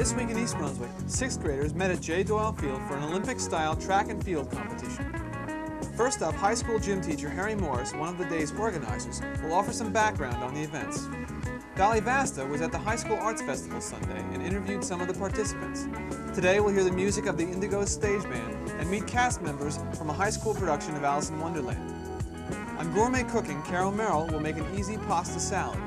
This week in East Brunswick, 6th graders met at J. Doyle Field for an Olympic-style track and field competition. First up, high school gym teacher Harry Morris, one of the day's organizers, will offer some background on the events. Dolly Vasta was at the High School Arts Festival Sunday and interviewed some of the participants. Today we'll hear the music of the Indigo Stage Band and meet cast members from a high school production of Alice in Wonderland. On Gourmet Cooking, Carol Merrill will make an easy pasta salad.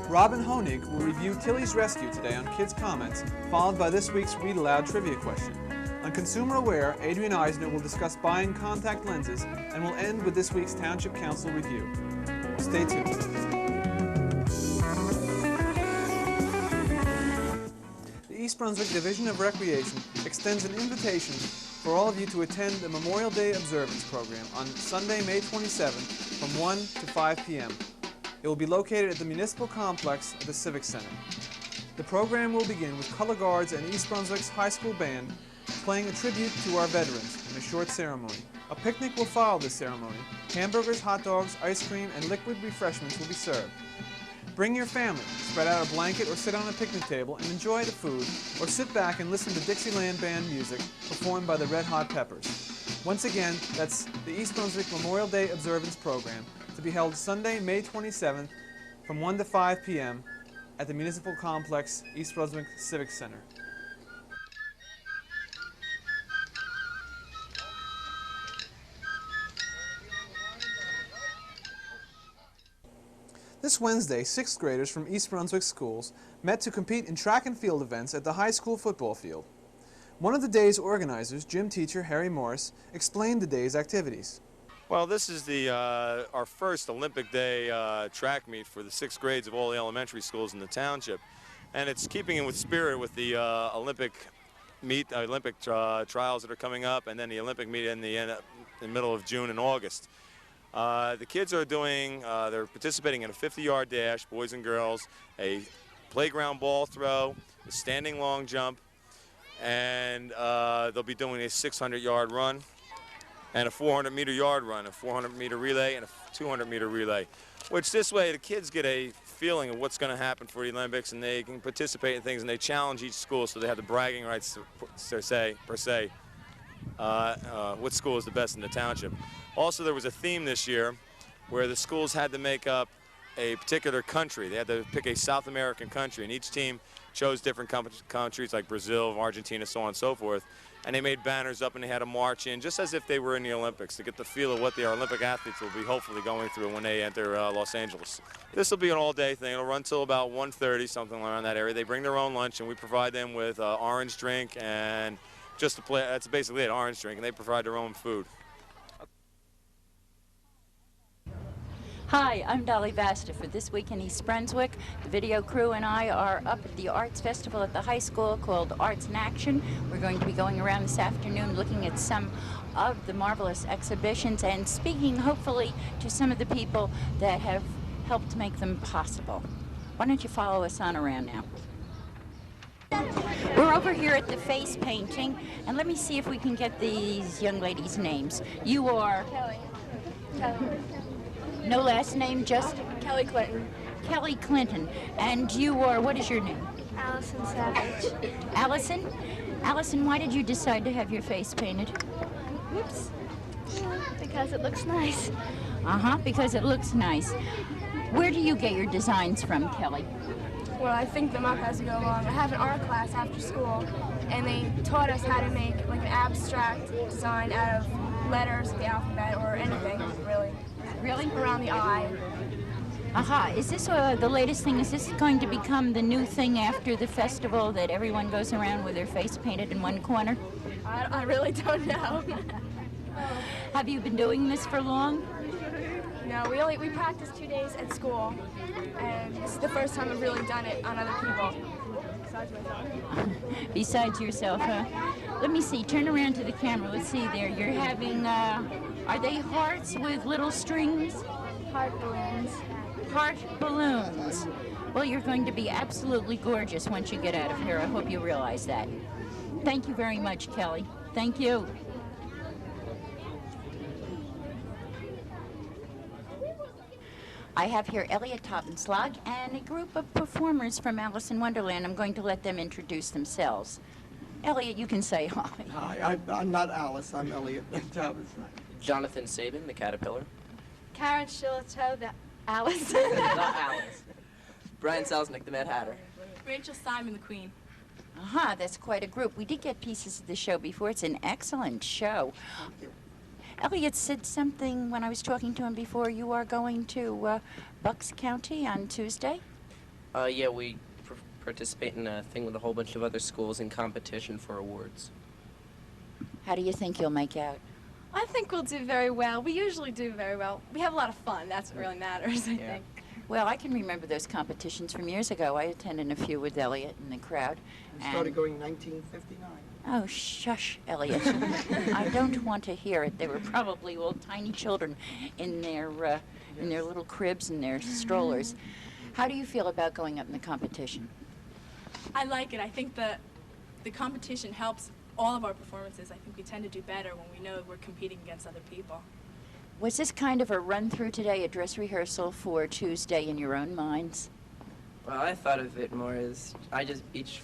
Robin Honig will review Tilly's Rescue today on Kids' Comments, followed by this week's Read Aloud trivia question. On Consumer Aware, Adrian Eisner will discuss buying contact lenses and will end with this week's Township Council review. Stay tuned. The East Brunswick Division of Recreation extends an invitation for all of you to attend the Memorial Day Observance Program on Sunday, May 27th from 1 to 5 p.m. It will be located at the Municipal Complex at the Civic Center. The program will begin with color guards and East Brunswick's high school band playing a tribute to our veterans in a short ceremony. A picnic will follow this ceremony. Hamburgers, hot dogs, ice cream, and liquid refreshments will be served. Bring your family, spread out a blanket or sit on a picnic table and enjoy the food, or sit back and listen to Dixieland Band music performed by the Red Hot Peppers. Once again, that's the East Brunswick Memorial Day Observance Program, to be held Sunday, May 27th from 1 to 5 p.m. at the Municipal Complex, East Brunswick Civic Center. This Wednesday, 6th graders from East Brunswick schools met to compete in track and field events at the high school football field. One of the day's organizers, gym teacher Harry Morris, explained the day's activities. Well, this is our first Olympic Day track meet for the 6th grades of all the elementary schools in the township. And it's keeping in with spirit with the Olympic trials that are coming up, and then the Olympic meet in the middle of June and August. The kids are they're participating in a 50-yard dash, boys and girls, a playground ball throw, a standing long jump, and they'll be doing a 600-yard run and a 400-meter yard run, a 400-meter relay, and a 200-meter relay, which this way the kids get a feeling of what's going to happen for the Olympics, and they can participate in things, and they challenge each school, so they have the bragging rights per se, what school is the best in the township. Also, there was a theme this year where the schools had to make up a particular country. They had to pick a South American country, and each team chose different countries like Brazil, Argentina, so on and so forth. And they made banners up and they had to march in just as if they were in the Olympics to get the feel of what the Olympic athletes will be hopefully going through when they enter Los Angeles. This will be an all-day thing. It'll run till about 1:30, something around that area. They bring their own lunch and we provide them with orange drink and just to play. That's basically it, orange drink, and they provide their own food. Hi, I'm Dolly Vasta for This Week in East Brunswick. The video crew and I are up at the arts festival at the high school called Arts in Action. We're going to be going around this afternoon looking at some of the marvelous exhibitions and speaking hopefully to some of the people that have helped make them possible. Why don't you follow us on around now? We're over here at the face painting, and let me see if we can get these young ladies' names. You are? Kelly. No last name, just? Kelly Clinton. Kelly Clinton. And you are, what is your name? Allison Savage. Allison? Allison, why did you decide to have your face painted? Oops. Because it looks nice. Because it looks nice. Where do you get your designs from, Kelly? Well, I think them up as we go along. I have an art class after school, and they taught us how to make like an abstract design out of letters of the alphabet or anything, really. Really? Around the eye. Is this the latest thing? Is this going to become the new thing after the festival, that everyone goes around with their face painted in one corner? I really don't know. Have you been doing this for long? No, we practiced 2 days at school, and this is the first time I've really done it on other people. Besides myself. Besides yourself, huh? Let me see. Turn around to the camera. Let's see there. You're having, are they hearts with little strings? Heart balloons. Heart balloons. Well, you're going to be absolutely gorgeous once you get out of here. I hope you realize that. Thank you very much, Kelly. Thank you. I have here Elliot Toppenslag and a group of performers from Alice in Wonderland. I'm going to let them introduce themselves. Elliot, you can say hi. Hi, I'm not Alice, I'm Elliot. Jonathan Sabin, the Caterpillar. Karen Shillitoe, the Alice. Not Alice. Brian Selznick, the Mad Hatter. Rachel Simon, the Queen. Aha, that's quite a group. We did get pieces of the show before. It's an excellent show. Elliot said something when I was talking to him before. You are going to Bucks County on Tuesday? Yeah, we participate in a thing with a whole bunch of other schools in competition for awards. How do you think you'll make out? I think we'll do very well. We usually do very well. We have a lot of fun. That's what really matters, I think. Well, I can remember those competitions from years ago. I attended a few with Elliot in the crowd. We started going in 1959. Oh, shush, Elliot. I don't want to hear it. They were probably all tiny children in their little cribs and their strollers. How do you feel about going up in the competition? I like it. I think the competition helps all of our performances. I think we tend to do better when we know we're competing against other people. Was this kind of a run-through today, a dress rehearsal for Tuesday in your own minds? Well, I thought of it more as each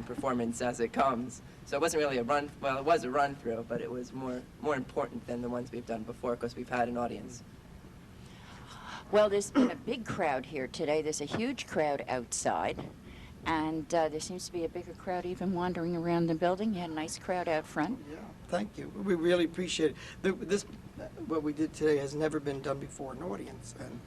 performance as it comes. So it wasn't really a run. Well, it was a run through, but it was more important than the ones we've done before because we've had an audience. Well, there's been a big crowd here today. There's a huge crowd outside, and there seems to be a bigger crowd even wandering around the building. You had a nice crowd out front. Yeah, thank you. We really appreciate it. What we did today has never been done before in an audience, and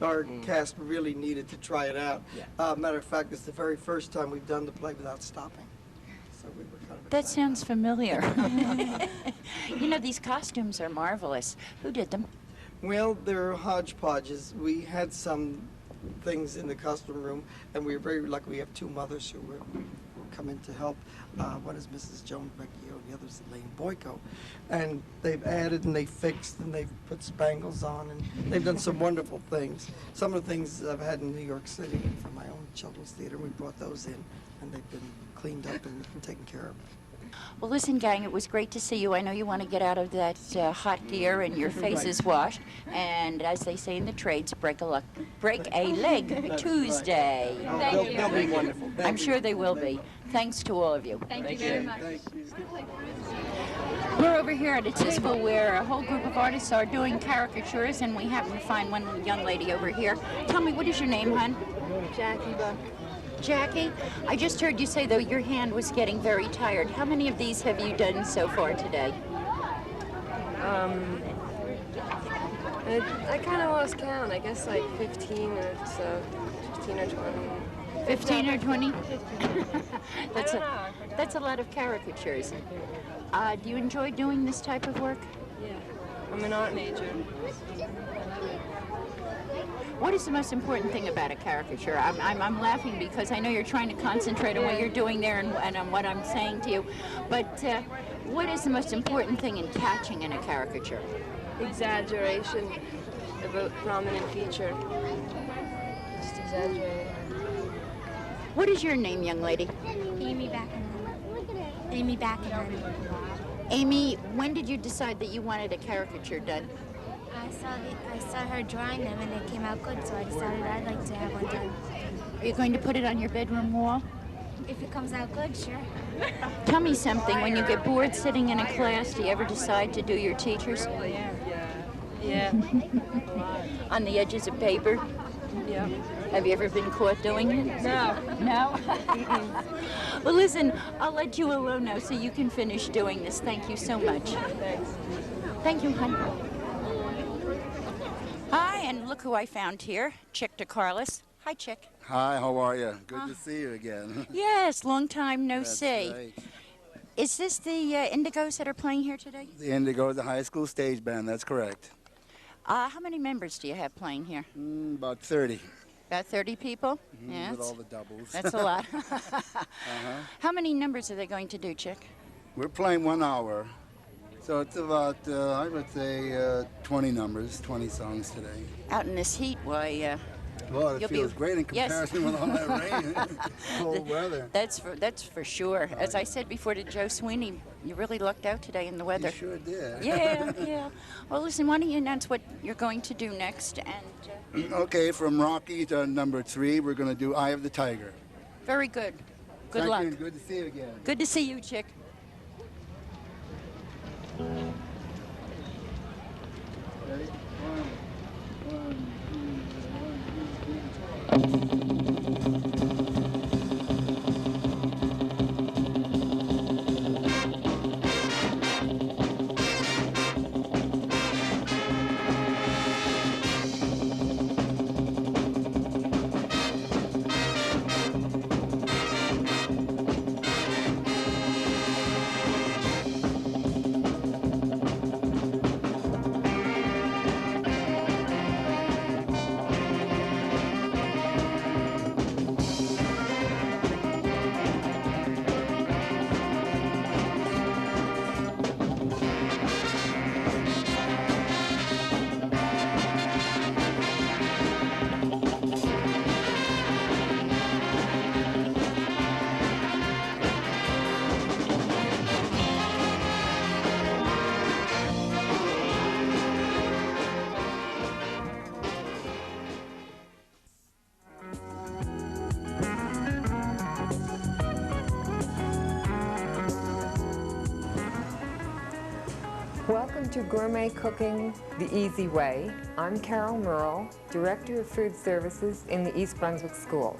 our cast really needed to try it out. Yeah. Matter of fact, it's the very first time we've done the play without stopping. So we were kind of That excited. sounds familiar. You know, these costumes are marvelous. Who did them? Well, they're hodgepodges. We had some things in the costume room, and we were very lucky. We have two mothers who were come in to help. One is Mrs. Joan Vecchio, and the other is Elaine Boyko. And they've added and they've fixed and they've put spangles on, and they've done some wonderful things. Some of the things I've had in New York City for my own children's theater, we brought those in, and they've been cleaned up and taken care of. Well, listen, gang, it was great to see you. I know you want to get out of that hot gear and your face is washed. And as they say in the trades, break a leg Tuesday. Right. They'll be wonderful. I'm sure they will be. Thanks to all of you. Thank you very much. We're over here at a table where a whole group of artists are doing caricatures, and we happen to find one young lady over here. Tell me, what is your name, hon? Jackie Buck. Jackie, I just heard you say, though, your hand was getting very tired. How many of these have you done so far today? I kind of lost count. I guess like 15 or so, 15 or 20. 15 or 20? That's a lot of caricatures. Do you enjoy doing this type of work? Yeah, I'm an art major. What is the most important thing about a caricature? I'm laughing because I know you're trying to concentrate on what you're doing there and on what I'm saying to you. But what is the most important thing in catching in a caricature? Exaggeration of a prominent feature. Just exaggerating. What is your name, young lady? Amy Backenham. Amy Backenham. Amy, when did you decide that you wanted a caricature done? I saw her drawing them and it came out good, so I decided I'd like to have one done. Are you going to put it on your bedroom wall? If it comes out good, sure. Tell me something. When you get bored sitting in a class, do you ever decide to do your teachers? Yeah. On the edges of paper? Yeah. Have you ever been caught doing it? No. No? Well, listen, I'll let you alone now so you can finish doing this. Thank you so much. Thanks. Thank you, hon. Hi, and look who I found here, Chick DeCarlos. Hi, Chick. Hi, how are you? Good to see you again. Yes, long time no That's see. right. Is this the Indigos that are playing here today? The Indigo, the high school stage band, that's correct. How many members do you have playing here? About 30. About 30 people? Yes. With all the doubles. That's a lot. How many numbers are they going to do, Chick? We're playing 1 hour. So it's about, I would say, 20 numbers, 20 songs today. Out in this heat, why, Well, it You'll feels be, great in yes. comparison with all that rain and cold weather. That's for sure. As I said before to Joe Sweeney, you really lucked out today in the weather. You sure did. Yeah, yeah. Well, listen, why don't you announce what you're going to do next? And Okay, from Rocky to number 3, we're going to do Eye of the Tiger. very good. Good Thank luck. you, and good to see you again. Good to see you, Chick. Ready? One, Welcome to Gourmet Cooking the Easy Way. I'm Carol Merle, Director of Food Services in the East Brunswick Schools.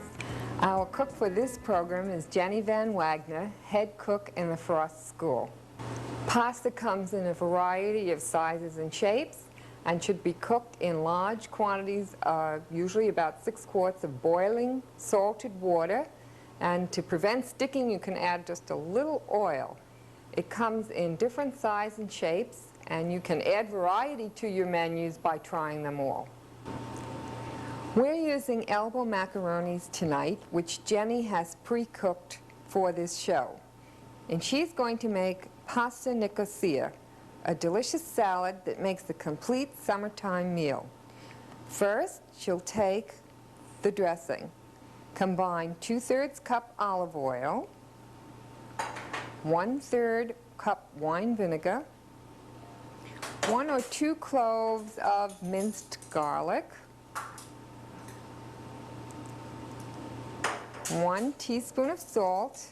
Our cook for this program is Jenny Van Wagner, head cook in the Frost School. Pasta comes in a variety of sizes and shapes and should be cooked in large quantities, usually about 6 quarts of boiling salted water. And to prevent sticking, you can add just a little oil. It comes in different sizes and shapes, and you can add variety to your menus by trying them all. We're using elbow macaronis tonight, which Jenny has pre-cooked for this show. And she's going to make pasta nicosia, a delicious salad that makes a complete summertime meal. First, she'll take the dressing. Combine 2/3 cup olive oil, 1/3 cup wine vinegar, 1 or 2 cloves of minced garlic, 1 teaspoon of salt,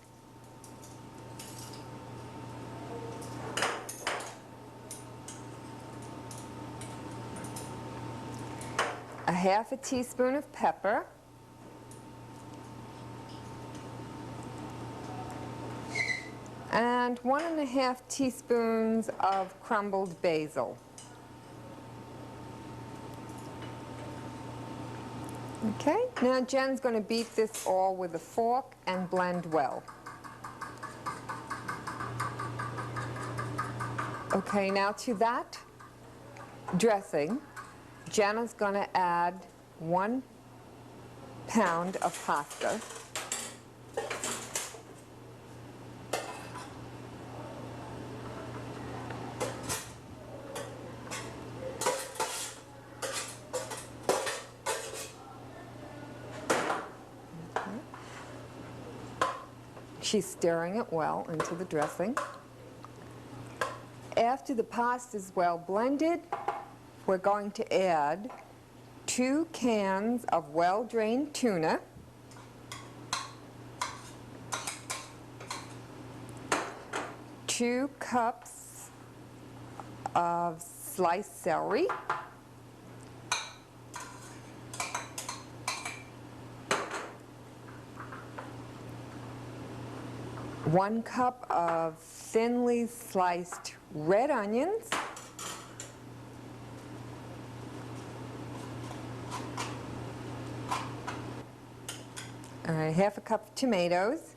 a 1/2 teaspoon of pepper, and 1 1/2 teaspoons of crumbled basil. Okay, now Jen's going to beat this all with a fork and blend well. Okay, now to that dressing, Jenna's going to add 1 pound of pasta. She's stirring it well into the dressing. After the pasta is well blended, we're going to add 2 cans of well-drained tuna, 2 cups of sliced celery, 1 cup of thinly sliced red onions, all right, 1/2 cup of tomatoes,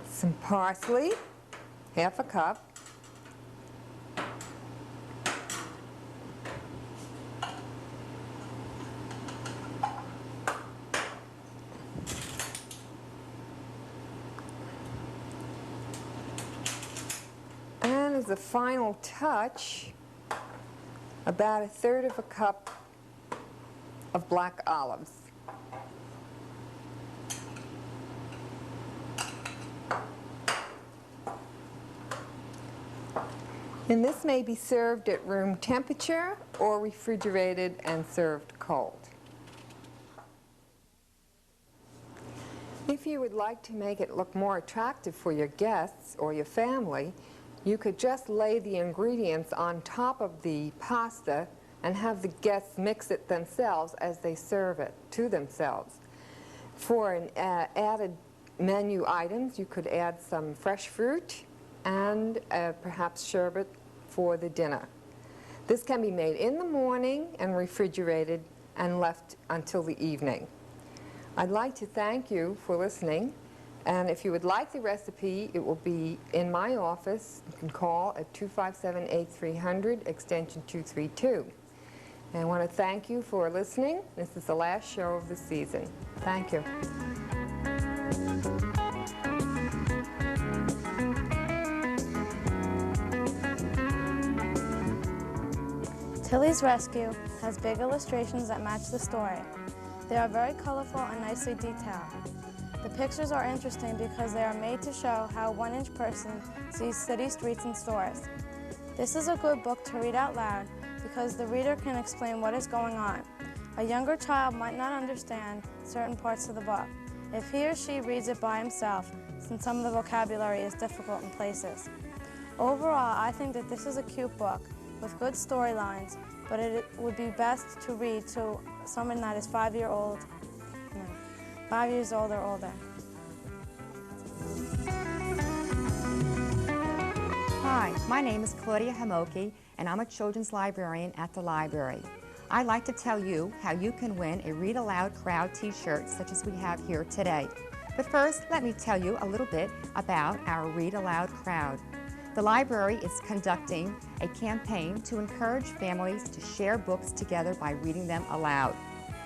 some parsley, 1/2 cup, and as a final touch, about 1/3 of a cup of black olives. And this may be served at room temperature or refrigerated and served cold. If you would like to make it look more attractive for your guests or your family, you could just lay the ingredients on top of the pasta and have the guests mix it themselves as they serve it to themselves. For an added menu items, you could add some fresh fruit and perhaps sherbet for the dinner. This can be made in the morning and refrigerated and left until the evening. I'd like to thank you for listening, and if you would like the recipe, it will be in my office. You can call at 257-8300, extension 232. And I want to thank you for listening. This is the last show of the season. Thank you. Tilly's Rescue has big illustrations that match the story. They are very colorful and nicely detailed. The pictures are interesting because they are made to show how a one-inch person sees city streets and stores. This is a good book to read out loud because the reader can explain what is going on. A younger child might not understand certain parts of the book if he or she reads it by himself, since some of the vocabulary is difficult in places. Overall, I think that this is a cute book with good storylines, but it would be best to read to someone that is 5 years old or older. Hi, my name is Claudia Hamoki, and I'm a children's librarian at the library. I'd like to tell you how you can win a Read Aloud Crowd t-shirt such as we have here today. But first, let me tell you a little bit about our Read Aloud Crowd. The library is conducting a campaign to encourage families to share books together by reading them aloud.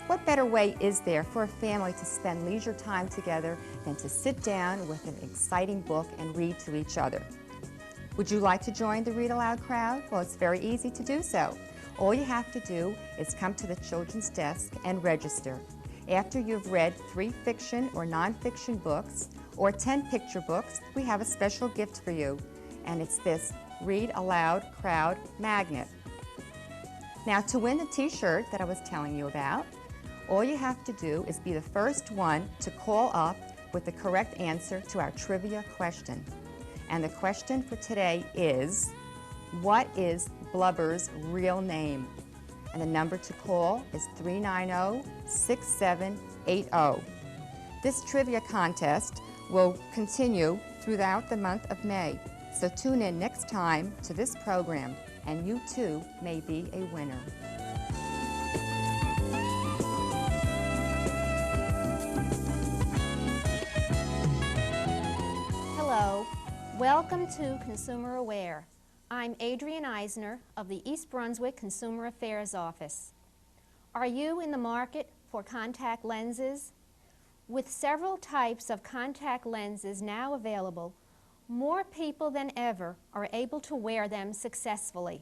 What better way is there for a family to spend leisure time together than to sit down with an exciting book and read to each other? Would you like to join the Read Aloud Crowd? Well, it's very easy to do so. All you have to do is come to the children's desk and register. After you've read 3 fiction or nonfiction books or 10 picture books, we have a special gift for you. And it's this Read Aloud Crowd magnet. Now, to win the t-shirt that I was telling you about, all you have to do is be the first one to call up with the correct answer to our trivia question. And the question for today is, what is Blubber's real name? And the number to call is 390-6780. This trivia contest will continue throughout the month of May. So tune in next time to this program, and you too may be a winner. Hello, welcome to Consumer Aware. I'm Adrienne Eisner of the East Brunswick Consumer Affairs Office. Are you in the market for contact lenses? With several types of contact lenses now available, more people than ever are able to wear them successfully.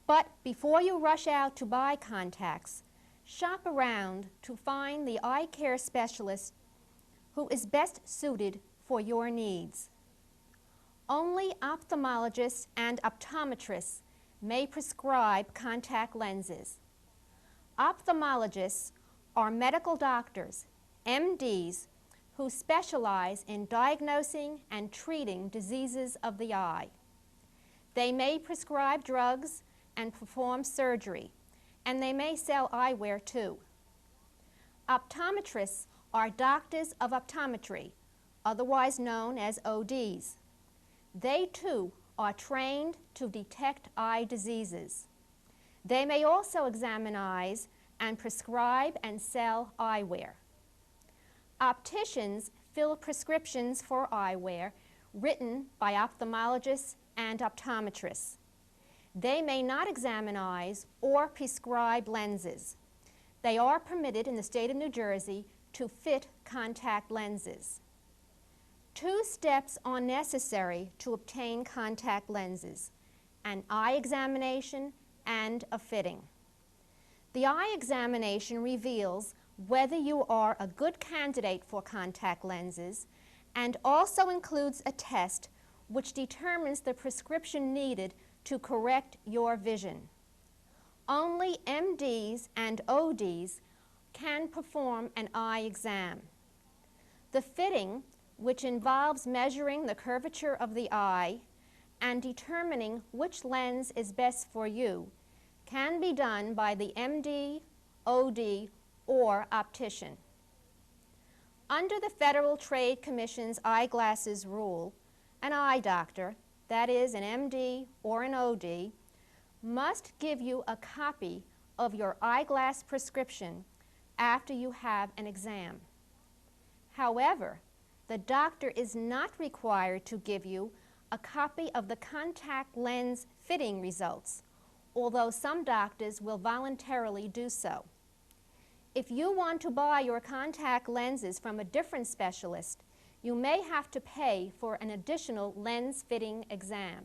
But before you rush out to buy contacts, shop around to find the eye care specialist who is best suited for your needs. Only ophthalmologists and optometrists may prescribe contact lenses. Ophthalmologists are medical doctors, MDs, who specialize in diagnosing and treating diseases of the eye. They may prescribe drugs and perform surgery, and they may sell eyewear too. Optometrists are doctors of optometry, otherwise known as ODs. They too are trained to detect eye diseases. They may also examine eyes and prescribe and sell eyewear. Opticians fill prescriptions for eyewear written by ophthalmologists and optometrists. They may not examine eyes or prescribe lenses. They are permitted in the state of New Jersey to fit contact lenses. 2 steps are necessary to obtain contact lenses: an eye examination and a fitting. The eye examination reveals whether you are a good candidate for contact lenses and also includes a test which determines the prescription needed to correct your vision. Only MDs and ODs can perform an eye exam. The fitting, which involves measuring the curvature of the eye and determining which lens is best for you, can be done by the MD, OD, or optician. Under the Federal Trade Commission's eyeglasses rule, an eye doctor, that is an MD or an OD, must give you a copy of your eyeglass prescription after you have an exam. However, the doctor is not required to give you a copy of the contact lens fitting results, although some doctors will voluntarily do so. If you want to buy your contact lenses from a different specialist, you may have to pay for an additional lens fitting exam.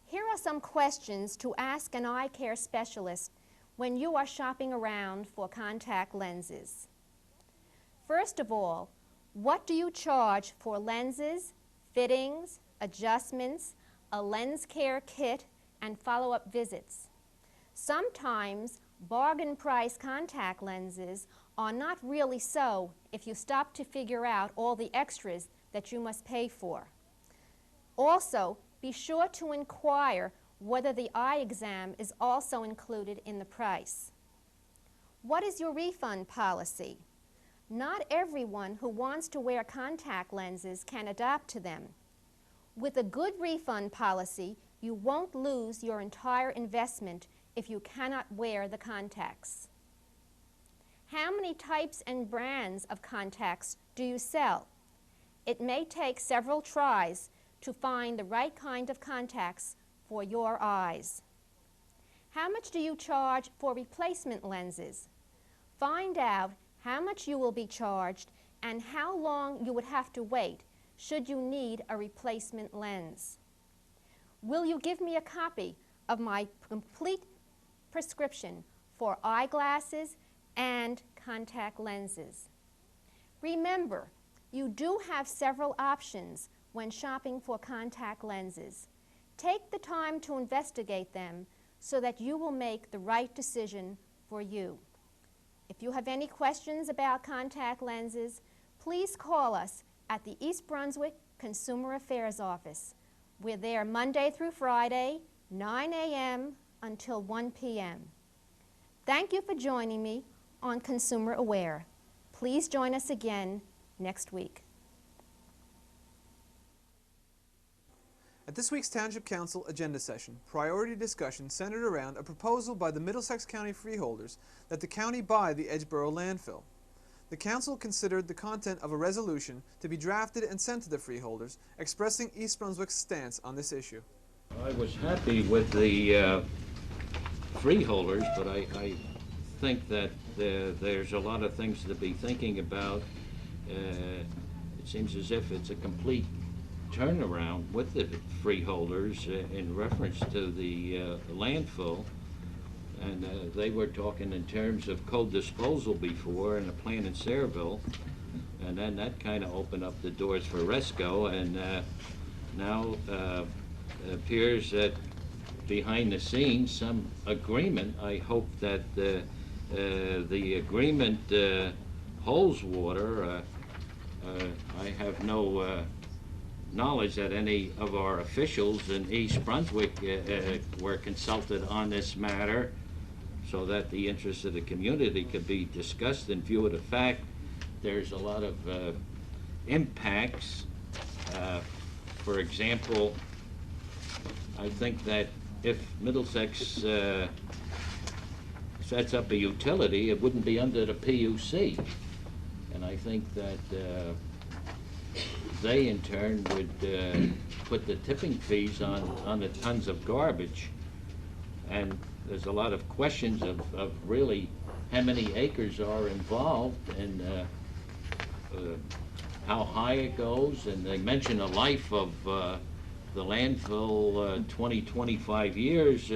Here are some questions to ask an eye care specialist when you are shopping around for contact lenses. First of all, what do you charge for lenses, fittings, adjustments, a lens care kit, and follow-up visits? Sometimes bargain price contact lenses are not really so if you stop to figure out all the extras that you must pay for. Also, be sure to inquire whether the eye exam is also included in the price. What is your refund policy? Not everyone who wants to wear contact lenses can adapt to them. With a good refund policy, you won't lose your entire investment if you cannot wear the contacts. How many types and brands of contacts do you sell? It may take several tries to find the right kind of contacts for your eyes. How much do you charge for replacement lenses? Find out how much you will be charged and how long you would have to wait should you need a replacement lens. Will you give me a copy of my complete prescription for eyeglasses and contact lenses? Remember, you do have several options when shopping for contact lenses. Take the time to investigate them so that you will make the right decision for you. If you have any questions about contact lenses, please call us at the East Brunswick Consumer Affairs Office. We're there Monday through Friday, 9 a.m. until 1 p.m. Thank you for joining me on Consumer Aware. Please join us again next week. At this week's Township Council agenda session, priority discussion centered around a proposal by the Middlesex County Freeholders that the county buy the Edgeboro landfill. The council considered the content of a resolution to be drafted and sent to the Freeholders, expressing East Brunswick's stance on this issue. I was happy with the Freeholders, but I think that there's a lot of things to be thinking about. It seems as if it's a complete turnaround with the Freeholders in reference to the landfill. And they were talking in terms of cold disposal before and a plan in Sayreville. And then that kind of opened up the doors for Resco. And now it appears that behind the scenes, some agreement. I hope that the agreement holds water. I have no knowledge that any of our officials in East Brunswick were consulted on this matter, so that the interests of the community could be discussed in view of the fact there's a lot of impacts. For example, I think that if Middlesex sets up a utility, it wouldn't be under the PUC. And I think that they in turn would put the tipping fees on the tons of garbage. And there's a lot of questions of really how many acres are involved and how high it goes. And they mention a life of the landfill 20-25 years.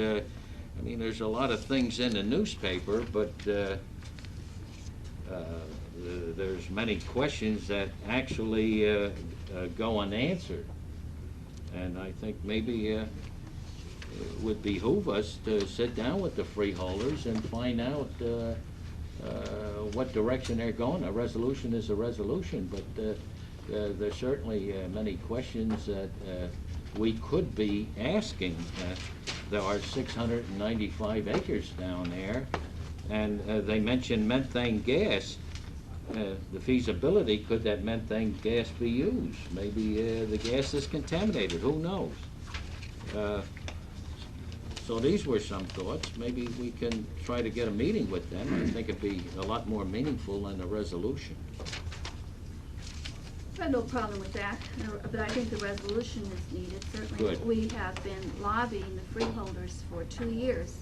I mean, there's a lot of things in the newspaper, but there's many questions that actually go unanswered. And I think maybe it would behoove us to sit down with the freeholders and find out what direction they're going. A resolution is a resolution, but there's certainly many questions that we could be asking. There are 695 acres down there, and they mentioned methane gas. The feasibility, could that methane gas be used? Maybe the gas is contaminated, who knows? So these were some thoughts. Maybe we can try to get a meeting with them. I think it'd be a lot more meaningful than a resolution. I have no problem with that, but I think the resolution is needed. Certainly, Good. We have been lobbying the freeholders for 2 years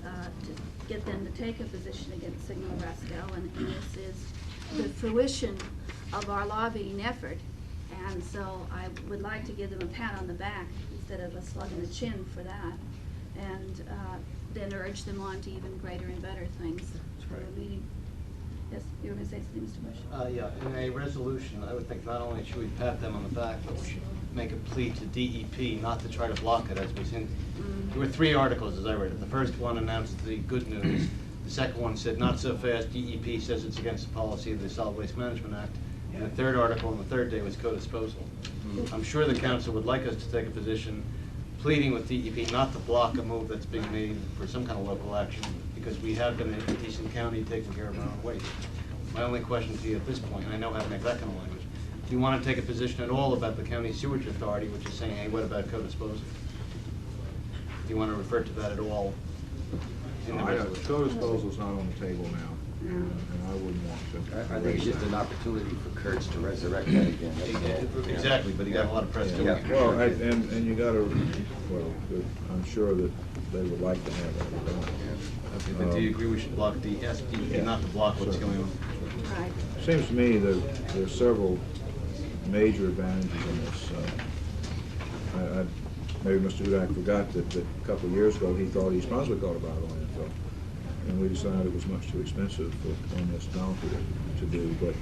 to get them to take a position against Signal Rascal, and this is the fruition of our lobbying effort. And so I would like to give them a pat on the back instead of a slug in the chin for that, and then urge them on to even greater and better things for the meeting. Yes, you were going to say something, Mr. Bush? Yeah, in a resolution, I would think not only should we pat them on the back, but we should make a plea to DEP not to try to block it, as we seen. There were 3 articles, as I read it. The first one announced the good news. The second one said, not so fast, DEP says it's against the policy of the Solid Waste Management Act. And the third article on the third day was co-disposal. I'm sure the council would like us to take a position pleading with DEP not to block a move that's being made for some kind of local action, because we have been a decent county taking care of our own waste. My only question to you at this point, and I know how to make that kind of language, do you want to take a position at all about the county sewage authority, which is saying, hey, what about co-disposal? Do you want to refer to that at all in the resolution? Co-disposal's not on the table now. And I wouldn't want to. I think it's just an opportunity for Kurtz to resurrect that again. Exactly, but he got a lot of press to it. Well, and you got to, well, I'm sure that they would like to have that. Okay, but do you agree we should block DEP, not to block what's going on? Right. Seems to me that there's several major advantages in this. Maybe Mr. Hudak forgot that a couple of years ago he thought East Brunswick ought to buy the landfill. And we decided it was much too expensive on this county to do, but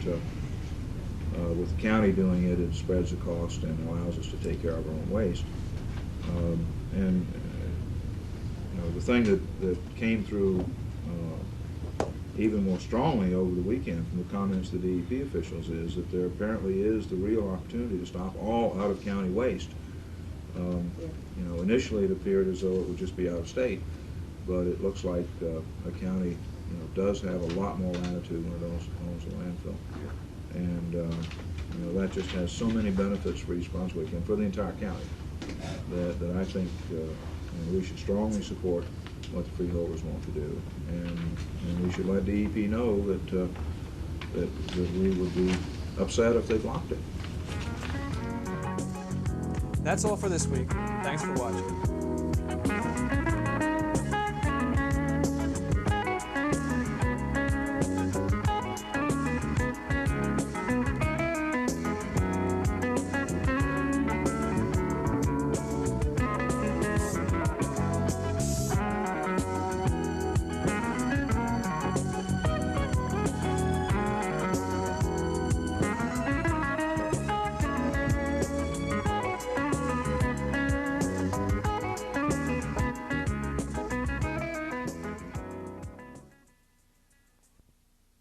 with the county doing it, it spreads the cost and allows us to take care of our own waste. And you know, the thing that came through even more strongly over the weekend from the comments of the DEP officials is that there apparently is the real opportunity to stop all out-of-county waste. You know, initially it appeared as though it would just be out of state, but it looks like a county, you know, does have a lot more latitude when it owns a landfill, and you know, that just has so many benefits for East Brunswick and for the entire county that I think you know, we should strongly support what the freeholders want to do, and we should let DEP know that we would be upset if they blocked it. That's all for this week. Thanks for watching.